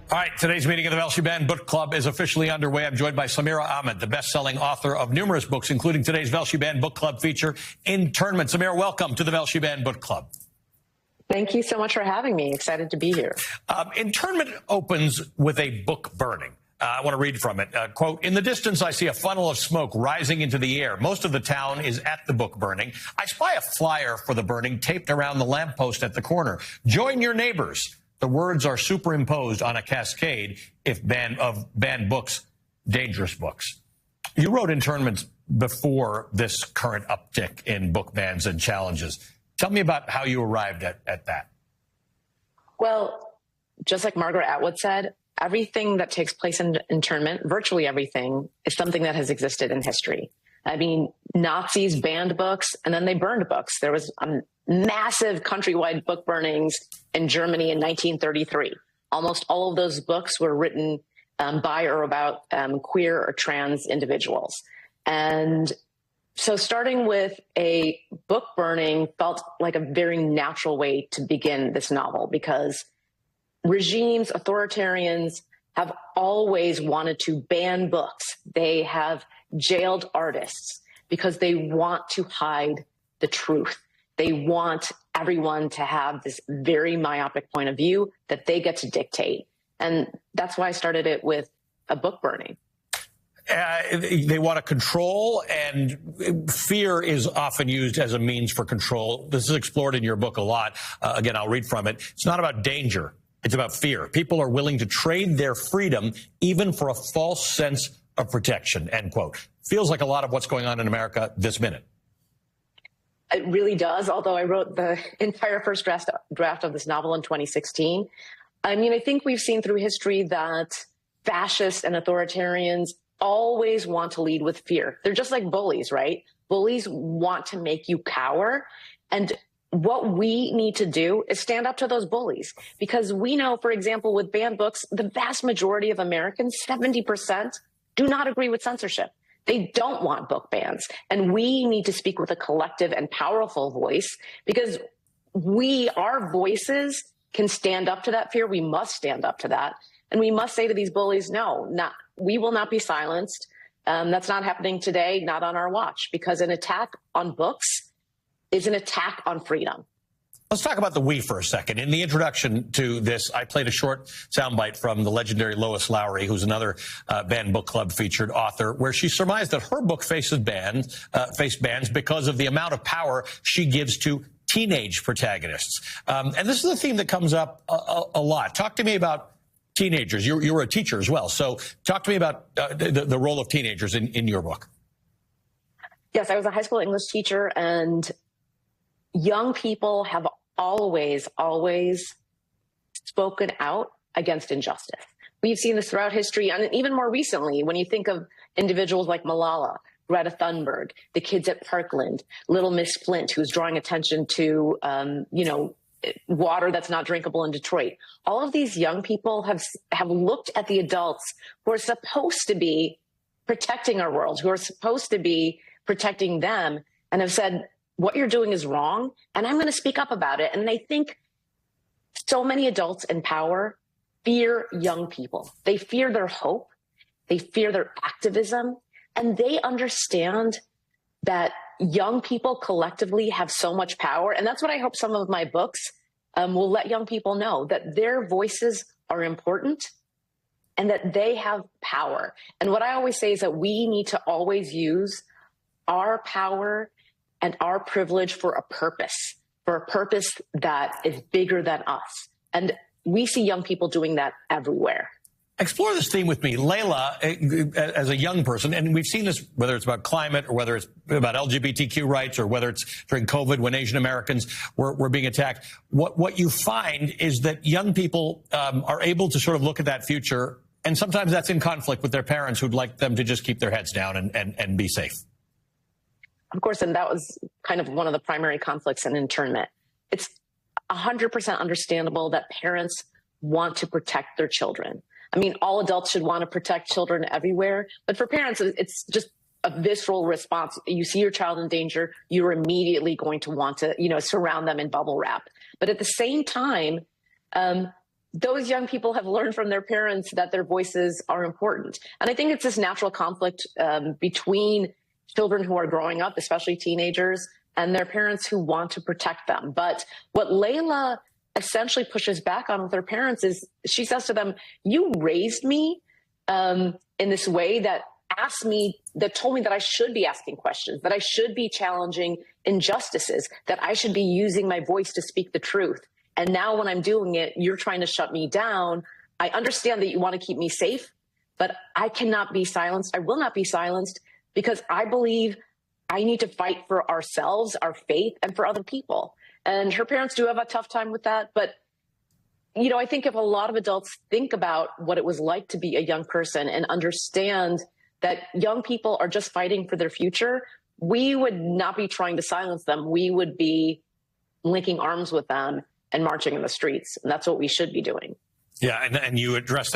All right, today's meeting of the Velshi Band Book Club is officially underway. I'm joined by Samira Ahmed, the best-selling author of numerous books, including today's Velshi Band Book Club feature, Internment. Samira, welcome to the Velshi Band Book Club. Thank you so much for having me. Excited to be here. Internment opens with a book burning. I want to read from it. Quote, "In the distance, I see a funnel of smoke rising into the air. Most of the town is at the book burning. I spy a flyer for the burning taped around the lamppost at the corner. Join your neighbors. The words are superimposed on a cascade of banned books, dangerous books." You wrote Internment before this current uptick in book bans and challenges. Tell me about how you arrived at that. Well, just like Margaret Atwood said, everything that takes place in internment, virtually everything, is something that has existed in history. I mean, Nazis banned books and then they burned books. There was massive countrywide book burnings in Germany in 1933. Almost all of those books were written by or about queer or trans individuals. And so starting with a book burning felt like a very natural way to begin this novel, because regimes, authoritarians have always wanted to ban books. They have jailed artists because they want to hide the truth. They want everyone to have this very myopic point of view that they get to dictate. And that's why I started it with a book burning. They want to control, and fear is often used as a means for control. This is explored in your book a lot. Again, I'll read from it. It's not about danger. It's about fear. People are willing to trade their freedom even for a false sense of protection, end quote. Feels like a lot of what's going on in America this minute. It really does, although I wrote the entire first draft of this novel in 2016. I mean, I think we've seen through history that fascists and authoritarians always want to lead with fear. They're just like bullies, right? Bullies want to make you cower. And what we need to do is stand up to those bullies, because we know, for example, with banned books, the vast majority of Americans, 70%, do not agree with censorship. They don't want book bans. And we need to speak with a collective and powerful voice, because our voices can stand up to that fear. We must stand up to that. And we must say to these bullies, no, we will not be silenced. That's not happening today, not on our watch, because an attack on books is an attack on freedom. Let's talk about the we for a second. In the introduction to this, I played a short soundbite from the legendary Lois Lowry, who's another Banned Book Club featured author, where she surmised that her book faced bans because of the amount of power she gives to teenage protagonists. And this is a theme that comes up a lot. Talk to me about teenagers. You were a teacher as well. So talk to me about the role of teenagers in your book. Yes, I was a high school English teacher, and young people have always spoken out against injustice. We've seen this throughout history, and even more recently, when you think of individuals like Malala, Greta Thunberg, the kids at Parkland, Little Miss Flint, who's drawing attention to, water that's not drinkable in Detroit. All of these young people have looked at the adults who are supposed to be protecting our world, who are supposed to be protecting them, and have said, what you're doing is wrong, and I'm going to speak up about it. And they think so many adults in power fear young people. They fear their hope. They fear their activism. And they understand that young people collectively have so much power. And that's what I hope some of my books will let young people know, that their voices are important and that they have power. And what I always say is that we need to always use our power and our privilege for a purpose that is bigger than us. And we see young people doing that everywhere. Explore this theme with me. Layla, as a young person, and we've seen this, whether it's about climate or whether it's about LGBTQ rights or whether it's during COVID when Asian Americans were being attacked, what you find is that young people are able to sort of look at that future, and sometimes that's in conflict with their parents who'd like them to just keep their heads down and be safe. Of course, and that was kind of one of the primary conflicts in internment. It's 100% understandable that parents want to protect their children. I mean, all adults should want to protect children everywhere, but for parents, it's just a visceral response. You see your child in danger, you're immediately going to want to, surround them in bubble wrap. But at the same time, those young people have learned from their parents that their voices are important. And I think it's this natural conflict between children who are growing up, especially teenagers, and their parents who want to protect them. But what Layla essentially pushes back on with her parents is she says to them, you raised me in this way that told me that I should be asking questions, that I should be challenging injustices, that I should be using my voice to speak the truth. And now when I'm doing it, you're trying to shut me down. I understand that you want to keep me safe, but I cannot be silenced. I will not be silenced because I believe I need to fight for ourselves, our faith, and for other people. And her parents do have a tough time with that. But, you know, I think if a lot of adults think about what it was like to be a young person and understand that young people are just fighting for their future, we would not be trying to silence them. We would be linking arms with them and marching in the streets. And that's what we should be doing. Yeah, and you addressed